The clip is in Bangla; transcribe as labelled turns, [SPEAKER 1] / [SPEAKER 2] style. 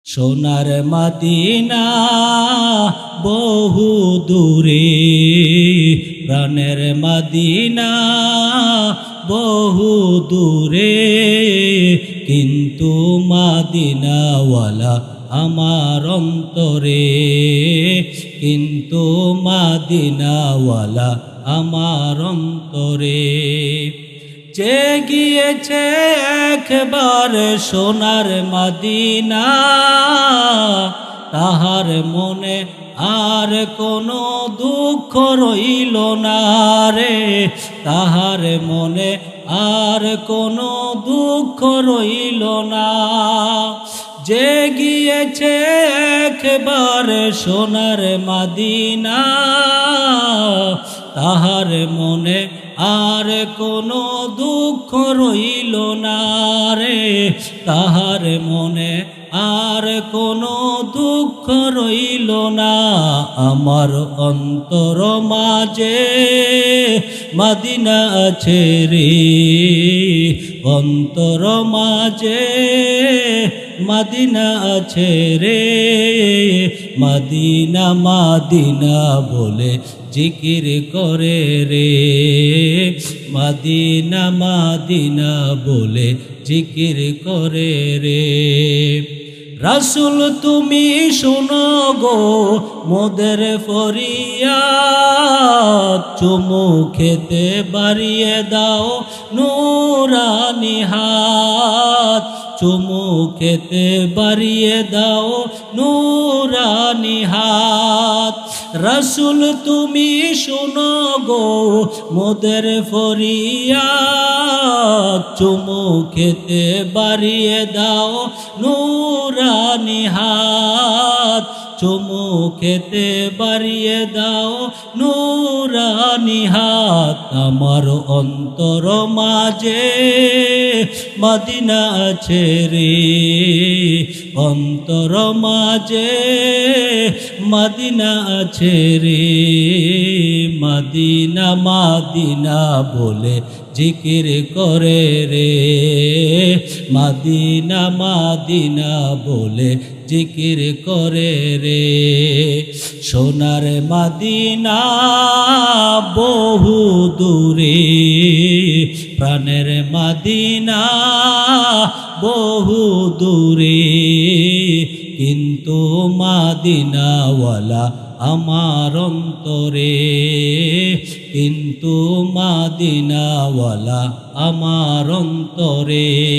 [SPEAKER 1] সোনার মদিনা বহু দূরে, প্রাণের মদিনা বহু দূরে, কিন্তু মদিনাওয়ালা আমার অন্তরে, কিন্তু মদিনাওয়ালা আমার অন্তরে। যে গিয়েছে একবার সোনার মদিনা, তাহার মনে আর কোনো দুঃখ রইল না রে, তাহার মনে আর কোনো দুঃখ রইল না। যে গিয়েছে একবার সোনার মদিনা, তাহার মনে আর কোনো দুঃখ রইল না রে, তাহার মনে আর কোনো দুঃখ রইল না। আমার অন্তর মাঝে মদিনা আছে রে, অন্তর মাঝে মদিনা আছে রে। মদিনা মদিনা বলে জিকির করে রে, মদিনা মদিনা বলে জিকির করে রে। রাসূল তুমি শোনো গো মোদের ফরিয়াদ, চুমু খেতে বাড়িয়ে দাও নূরানি হাত, চুমু খেতে বাড়িয়ে দাও নূরানি হাত। রাসূল তুমি শোনো গো মোদের ফরিয়াদ, চুমু খেতে বাড়িয়ে দাও নূরানি হাত, চুমু খেতে বাড়িয়ে দাও নূরানি হাত। আমার অন্তর মাঝে মদিনা আছে রে, অন্তর মাঝে মদিনা আছে রে। মদিনা মদিনা বলে জিকির করে রে, মদিনা মদিনা বলে জিকির করে রে। সোনার মদিনা বহু দূরে, প্রাণের মদিনা বহু দূরে, কিন্তু মদিনাওয়ালা আমার অন্তরে, কিন্তু মদিনাওয়ালা আমার অন্তরে।